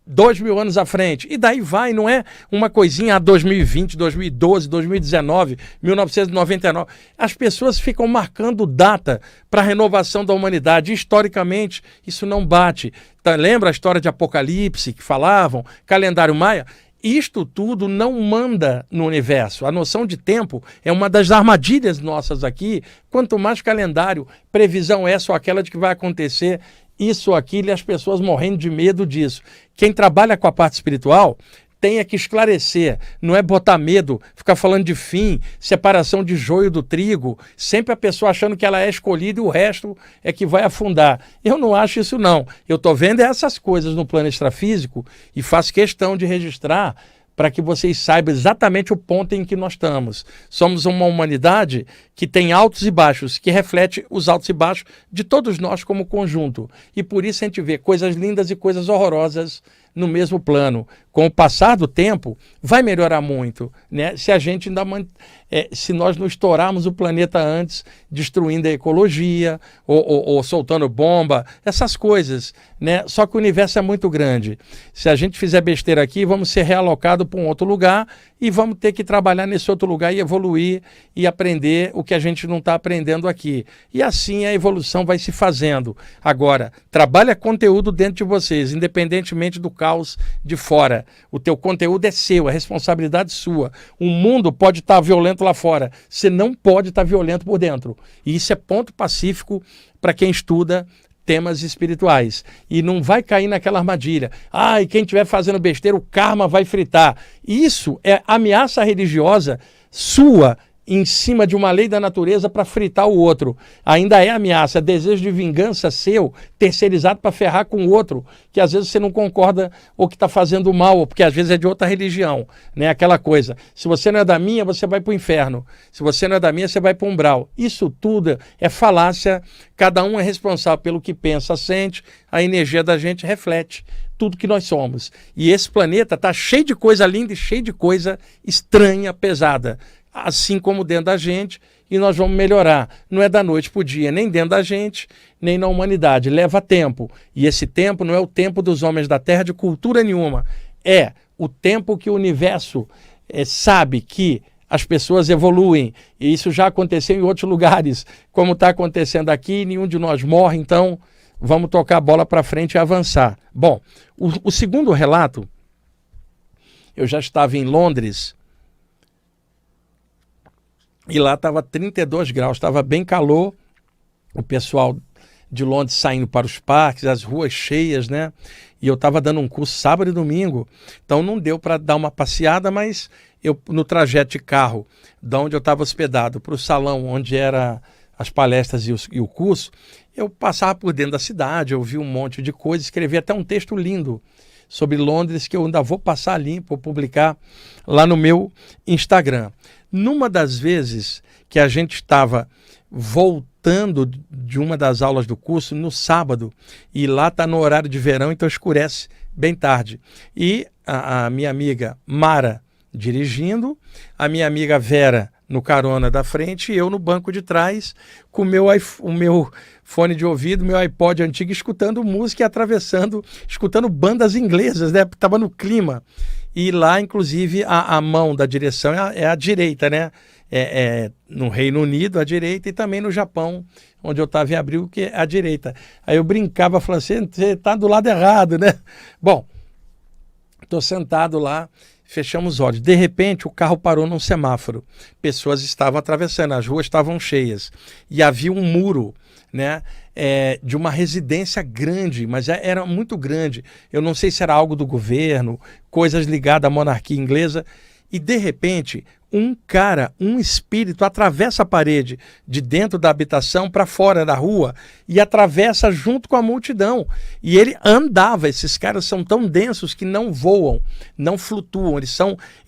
2.000 anos à frente. E daí vai, não é uma coisinha 2020, 2012, 2019, 1999. As pessoas ficam marcando data para a renovação da humanidade. Historicamente, isso não bate. Tá, lembra a história de Apocalipse que falavam? Calendário Maia? Isto tudo não manda no universo. A noção de tempo é uma das armadilhas nossas aqui. Quanto mais calendário, previsão essa ou aquela de que vai acontecer isso ou aquilo, e as pessoas morrendo de medo disso. Quem trabalha com a parte espiritual tem é que esclarecer, não é botar medo, ficar falando de fim, separação de joio do trigo, sempre a pessoa achando que ela é escolhida e o resto é que vai afundar. Eu não acho isso não. Eu estou vendo essas coisas no plano extrafísico e faço questão de registrar para que vocês saibam exatamente o ponto em que nós estamos. Somos uma humanidade que tem altos e baixos, que reflete os altos e baixos de todos nós como conjunto. E por isso a gente vê coisas lindas e coisas horrorosas no mesmo plano. Com o passar do tempo, vai melhorar muito, né? Se a gente ainda se nós não estourarmos o planeta antes, destruindo a ecologia, ou soltando bomba, essas coisas, né? Só que o universo é muito grande. Se a gente fizer besteira aqui, vamos ser realocados para um outro lugar e vamos ter que trabalhar nesse outro lugar e evoluir e aprender o que a gente não está aprendendo aqui. E assim a evolução vai se fazendo. Agora, trabalha conteúdo dentro de vocês, independentemente do caos de fora. O teu conteúdo é seu, é responsabilidade sua. O mundo pode estar violento lá fora, você não pode estar violento por dentro. E isso é ponto pacífico para quem estuda temas espirituais. E não vai cair naquela armadilha. E quem estiver fazendo besteira, o karma vai fritar. Isso é ameaça religiosa sua em cima de uma lei da natureza para fritar o outro. Ainda é ameaça, é desejo de vingança seu, terceirizado para ferrar com o outro, que às vezes você não concorda ou que está fazendo mal, ou porque às vezes é de outra religião, né? Aquela coisa, se você não é da minha, você vai para o inferno. Se você não é da minha, você vai para o umbral. Isso tudo é falácia, cada um é responsável pelo que pensa, sente, a energia da gente reflete tudo que nós somos. E esse planeta está cheio de coisa linda e cheio de coisa estranha, pesada. Assim como dentro da gente, e nós vamos melhorar. Não é da noite para o dia, nem dentro da gente, nem na humanidade. Leva tempo. E esse tempo não é o tempo dos homens da Terra de cultura nenhuma. É o tempo que o universo sabe que as pessoas evoluem. E isso já aconteceu em outros lugares. Como está acontecendo aqui, nenhum de nós morre, então vamos tocar a bola para frente e avançar. Bom, o segundo relato, eu já estava em Londres, e lá estava 32 graus, estava bem calor, o pessoal de Londres saindo para os parques, as ruas cheias, né? E eu estava dando um curso sábado e domingo, então não deu para dar uma passeada, mas eu no trajeto de carro, de onde eu estava hospedado, para o salão onde eram as palestras e o curso, eu passava por dentro da cidade, eu vi um monte de coisa, escrevi até um texto lindo sobre Londres, que eu ainda vou passar limpo, vou publicar lá no meu Instagram. Numa das vezes que a gente estava voltando de uma das aulas do curso, no sábado, e lá está no horário de verão, então escurece bem tarde. E a minha amiga Mara dirigindo, a minha amiga Vera no carona da frente e eu no banco de trás com o meu fone de ouvido, meu iPod antigo, escutando música e escutando bandas inglesas, né? Porque estava no clima. E lá, inclusive, a mão da direção é a direita, né? No Reino Unido, a direita, e também no Japão, onde eu estava em abril, que é a direita. Aí eu brincava, falando assim, você está do lado errado, né? Bom, estou sentado lá, fechamos os olhos. De repente, o carro parou num semáforo. Pessoas estavam atravessando, as ruas estavam cheias. E havia um muro, né, de uma residência grande, mas era muito grande. Eu não sei se era algo do governo, coisas ligadas à monarquia inglesa. E, de repente, um espírito atravessa a parede de dentro da habitação para fora da rua e atravessa junto com a multidão. E ele andava, esses caras são tão densos que não voam, não flutuam,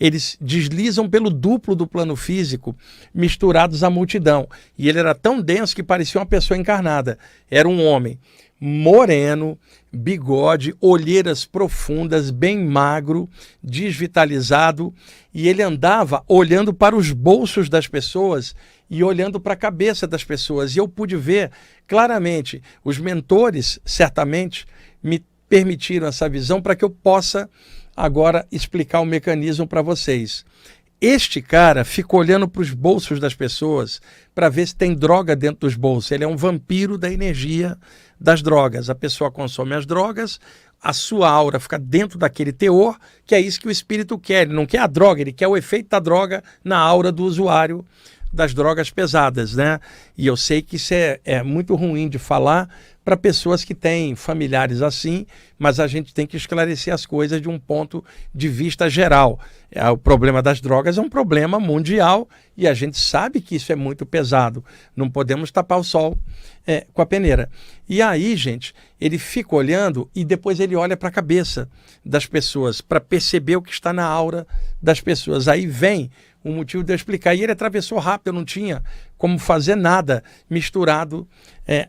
eles deslizam pelo duplo do plano físico, misturados à multidão. E ele era tão denso que parecia uma pessoa encarnada. Era um homem moreno, bigode, olheiras profundas, bem magro, desvitalizado, e ele andava olhando para os bolsos das pessoas e olhando para a cabeça das pessoas. E eu pude ver claramente. Os mentores, certamente, me permitiram essa visão para que eu possa agora explicar o mecanismo para vocês. Este cara fica olhando para os bolsos das pessoas para ver se tem droga dentro dos bolsos. Ele é um vampiro da energia das drogas. A pessoa consome as drogas, a sua aura fica dentro daquele teor, que é isso que o espírito quer. Ele não quer a droga, ele quer o efeito da droga na aura do usuário das drogas pesadas, né? E eu sei que isso é muito ruim de falar, para pessoas que têm familiares assim, mas a gente tem que esclarecer as coisas de um ponto de vista geral. O problema das drogas é um problema mundial e a gente sabe que isso é muito pesado. Não podemos tapar o sol com a peneira. E aí, gente, ele fica olhando e depois ele olha para a cabeça das pessoas para perceber o que está na aura das pessoas. Aí vem o motivo de eu explicar. E ele atravessou rápido, eu não tinha como fazer nada misturado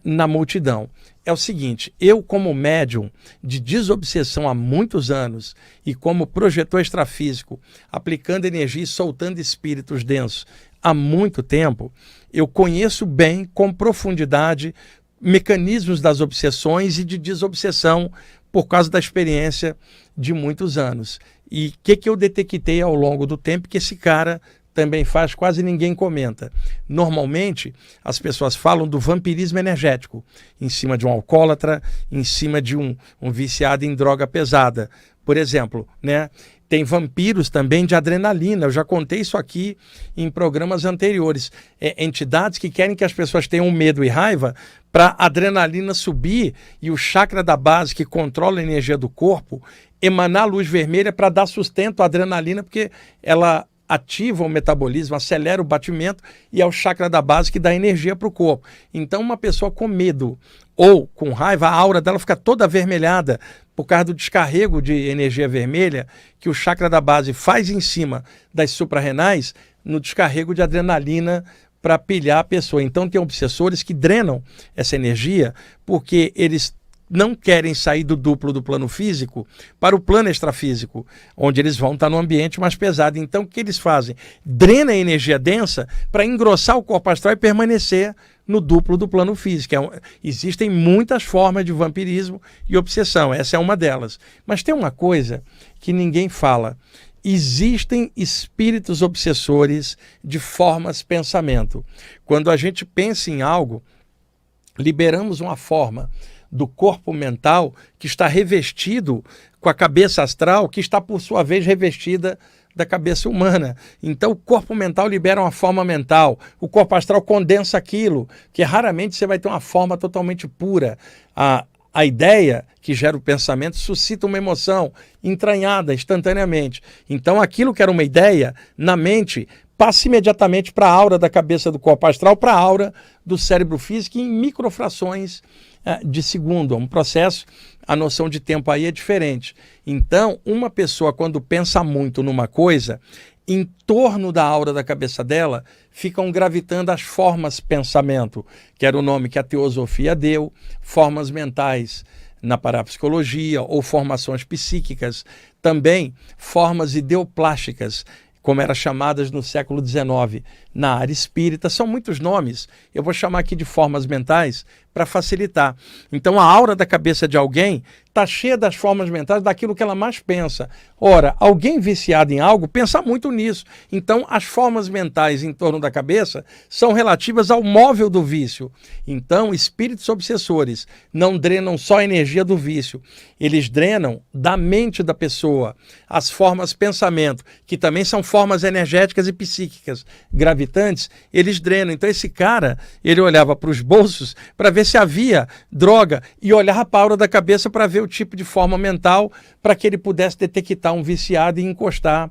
na multidão. É o seguinte, eu como médium de desobsessão há muitos anos e como projetor extrafísico, aplicando energia e soltando espíritos densos há muito tempo, eu conheço bem, com profundidade, mecanismos das obsessões e de desobsessão por causa da experiência de muitos anos. E o que eu detectei ao longo do tempo que esse cara também faz, quase ninguém comenta. Normalmente, as pessoas falam do vampirismo energético, em cima de um alcoólatra, em cima de um viciado em droga pesada. Por exemplo, né? Tem vampiros também de adrenalina. Eu já contei isso aqui em programas anteriores. Entidades que querem que as pessoas tenham medo e raiva para a adrenalina subir e o chakra da base, que controla a energia do corpo, emanar luz vermelha para dar sustento à adrenalina, porque ela ativa o metabolismo, acelera o batimento e é o chakra da base que dá energia para o corpo. Então, uma pessoa com medo ou com raiva, a aura dela fica toda avermelhada por causa do descarrego de energia vermelha que o chakra da base faz em cima das suprarrenais no descarrego de adrenalina para pilhar a pessoa. Então, tem obsessores que drenam essa energia porque eles não querem sair do duplo do plano físico para o plano extrafísico, onde eles vão estar no ambiente mais pesado. Então, o que eles fazem? Drena a energia densa para engrossar o corpo astral e permanecer no duplo do plano físico. Existem muitas formas de vampirismo e obsessão, essa é uma delas. Mas tem uma coisa que ninguém fala. Existem espíritos obsessores de formas de pensamento. Quando a gente pensa em algo, liberamos uma forma do corpo mental que está revestido com a cabeça astral, que está, por sua vez, revestida da cabeça humana. Então, o corpo mental libera uma forma mental, o corpo astral condensa aquilo, que raramente você vai ter uma forma totalmente pura. A ideia que gera o pensamento suscita uma emoção entranhada instantaneamente. Então, aquilo que era uma ideia, na mente, passa imediatamente para a aura da cabeça do corpo astral, para a aura do cérebro físico em microfrações de segundo. É um processo, a noção de tempo aí é diferente. Então, uma pessoa quando pensa muito numa coisa, em torno da aura da cabeça dela ficam gravitando as formas pensamento, que era o nome que a teosofia deu, formas mentais na parapsicologia ou formações psíquicas, também formas ideoplásticas, como eram chamadas no século XIX na área espírita. São muitos nomes, eu vou chamar aqui de formas mentais para facilitar. Então, a aura da cabeça de alguém está cheia das formas mentais daquilo que ela mais pensa. Ora, alguém viciado em algo pensa muito nisso. Então, as formas mentais em torno da cabeça são relativas ao móvel do vício. Então, espíritos obsessores não drenam só a energia do vício, eles drenam da mente da pessoa as formas pensamento, que também são formas energéticas e psíquicas gravitantes, eles drenam. Então, esse cara, ele olhava para os bolsos para ver se havia droga e olhava para a aura da cabeça para ver o tipo de forma mental para que ele pudesse detectar um viciado e encostar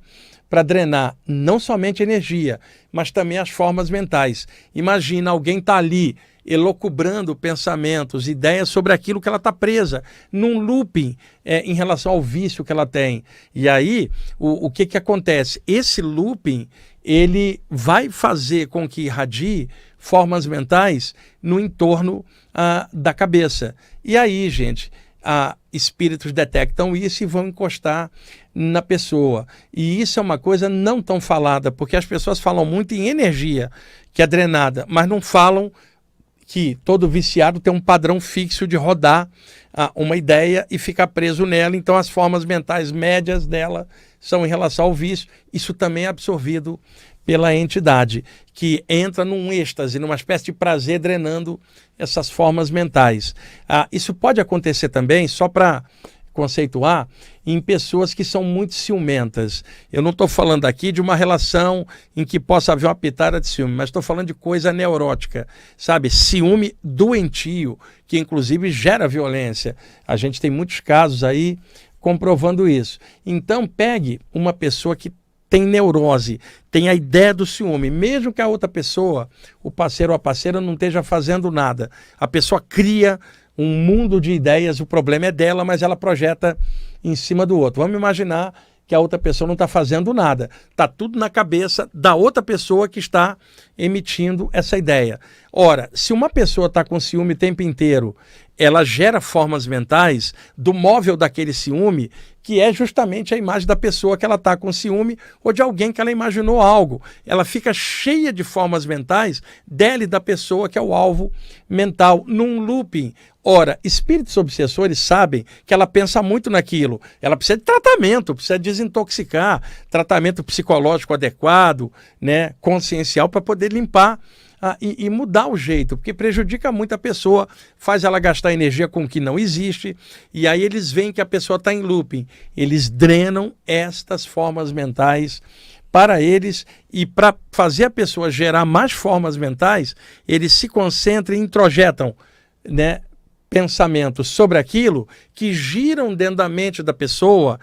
para drenar não somente energia, mas também as formas mentais. Imagina, alguém está ali elocubrando pensamentos, ideias sobre aquilo que ela está presa, num looping em relação ao vício que ela tem. E aí, o que acontece? Esse looping, ele vai fazer com que irradie formas mentais no entorno da cabeça. E aí, gente, espíritos detectam isso e vão encostar na pessoa. E isso é uma coisa não tão falada, porque as pessoas falam muito em energia, que é drenada, mas não falam que todo viciado tem um padrão fixo de rodar uma ideia e ficar preso nela. Então, as formas mentais médias dela são em relação ao vício. Isso também é absorvido pela entidade, que entra num êxtase, numa espécie de prazer, drenando essas formas mentais. Isso pode acontecer também, só para conceituar em pessoas que são muito ciumentas. Eu não estou falando aqui de uma relação em que possa haver uma pitada de ciúme, mas estou falando de coisa neurótica, sabe? Ciúme doentio, que inclusive gera violência. A gente tem muitos casos aí comprovando isso. Então pegue uma pessoa que tem neurose, tem a ideia do ciúme, mesmo que a outra pessoa, o parceiro ou a parceira, não esteja fazendo nada. A pessoa cria um mundo de ideias, o problema é dela, mas ela projeta em cima do outro. Vamos imaginar que a outra pessoa não está fazendo nada. Está tudo na cabeça da outra pessoa que está emitindo essa ideia. Ora, se uma pessoa está com ciúme o tempo inteiro, ela gera formas mentais do móvel daquele ciúme, que é justamente a imagem da pessoa que ela está com ciúme ou de alguém que ela imaginou algo. Ela fica cheia de formas mentais dela e da pessoa que é o alvo mental, num looping. Ora, espíritos obsessores sabem que ela pensa muito naquilo. Ela precisa de tratamento, precisa desintoxicar, tratamento psicológico adequado, né, consciencial, para poder limpar e mudar o jeito, porque prejudica muito a pessoa, faz ela gastar energia com o que não existe, e aí eles veem que a pessoa está em looping. Eles drenam estas formas mentais para eles, e para fazer a pessoa gerar mais formas mentais, eles se concentram e introjetam, né, pensamentos sobre aquilo que giram dentro da mente da pessoa,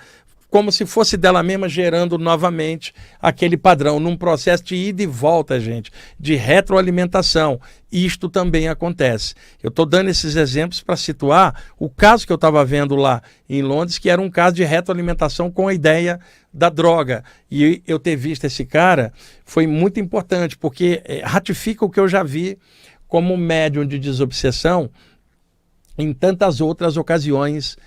como se fosse dela mesma gerando novamente aquele padrão, num processo de ida e volta, gente, de retroalimentação. Isto também acontece. Eu estou dando esses exemplos para situar o caso que eu estava vendo lá em Londres, que era um caso de retroalimentação com a ideia da droga. E eu ter visto esse cara foi muito importante, porque ratifica o que eu já vi como médium de desobsessão em tantas outras ocasiões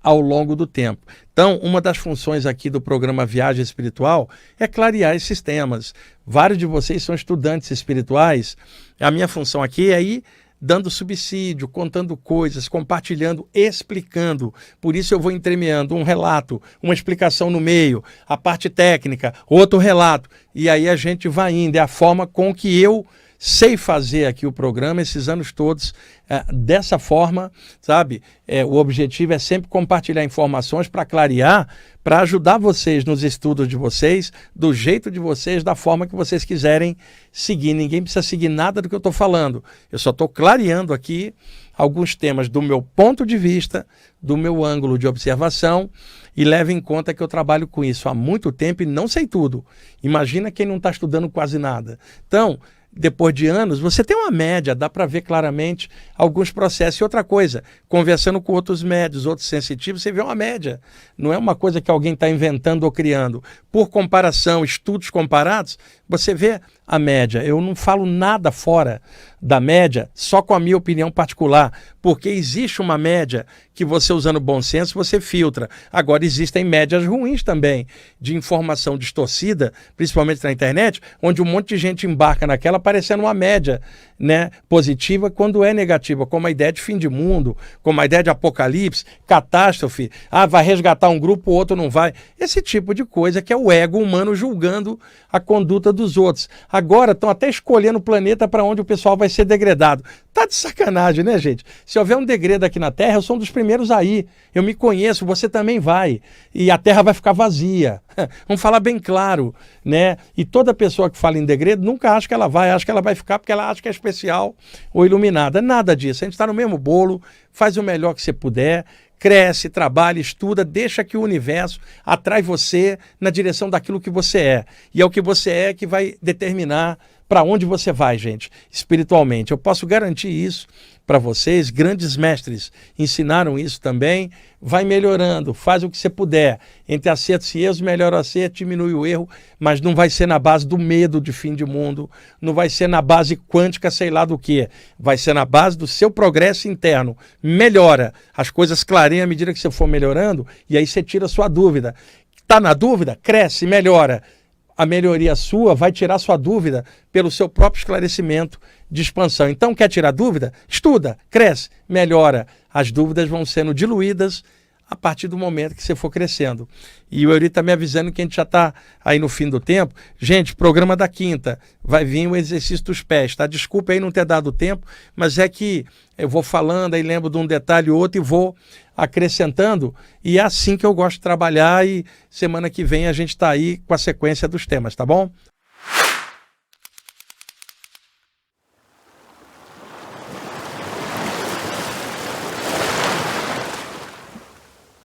ao longo do tempo. Então, uma das funções aqui do programa Viagem Espiritual é clarear esses temas. Vários de vocês são estudantes espirituais. A minha função aqui é ir dando subsídio, contando coisas, compartilhando, explicando. Por isso eu vou entremeando um relato, uma explicação no meio, a parte técnica, outro relato. E aí a gente vai indo. É a forma com que eu sei fazer aqui o programa esses anos todos dessa forma, sabe? O objetivo é sempre compartilhar informações para clarear, para ajudar vocês nos estudos de vocês, do jeito de vocês, da forma que vocês quiserem seguir. Ninguém precisa seguir nada do que eu estou falando. Eu só estou clareando aqui alguns temas do meu ponto de vista, do meu ângulo de observação, e leve em conta que eu trabalho com isso há muito tempo e não sei tudo. Imagina quem não está estudando quase nada. Então, depois de anos, você tem uma média, dá para ver claramente alguns processos. E outra coisa, conversando com outros médios, outros sensitivos, você vê uma média. Não é uma coisa que alguém está inventando ou criando. Por comparação, estudos comparados, você vê a média. Eu não falo nada fora da média, só com a minha opinião particular, porque existe uma média que você, usando bom senso, você filtra. Agora, existem médias ruins também, de informação distorcida, principalmente na internet, onde um monte de gente embarca naquela parecendo uma média, né, positiva, quando é negativa, como a ideia de fim de mundo, como a ideia de apocalipse, catástrofe, vai resgatar um grupo, o outro não vai. Esse tipo de coisa que é o ego humano julgando a conduta dos outros. Agora estão até escolhendo o planeta para onde o pessoal vai ser degradado. Tá de sacanagem, né, gente? Se houver um degredo aqui na Terra, eu sou um dos primeiros aí. Eu me conheço, você também vai. E a Terra vai ficar vazia. Vamos falar bem claro, né? E toda pessoa que fala em degredo nunca acha que ela vai, acha que ela vai ficar porque ela acha que é especial ou iluminada. Nada disso. A gente está no mesmo bolo, faz o melhor que você puder, cresce, trabalha, estuda, deixa que o universo atrai você na direção daquilo que você é. E é o que você é que vai determinar para onde você vai, gente, espiritualmente. Eu posso garantir isso para vocês. Grandes mestres ensinaram isso também. Vai melhorando, faz o que você puder. Entre acertos e erros, melhora o acerto, diminui o erro, mas não vai ser na base do medo de fim de mundo, não vai ser na base quântica, sei lá do que. Vai ser na base do seu progresso interno. Melhora, as coisas clareiam à medida que você for melhorando, e aí você tira a sua dúvida. Está na dúvida? Cresce, melhora. A melhoria sua vai tirar sua dúvida pelo seu próprio esclarecimento de expansão. Então, quer tirar dúvida? Estuda, cresce, melhora. As dúvidas vão sendo diluídas a partir do momento que você for crescendo. E o Eury está me avisando que a gente já está aí no fim do tempo. Gente, programa da quinta, vai vir o exercício dos pés, tá? Desculpa aí não ter dado tempo, mas é que eu vou falando, aí lembro de um detalhe ou outro e vou acrescentando, e é assim que eu gosto de trabalhar, e semana que vem a gente está aí com a sequência dos temas, tá bom?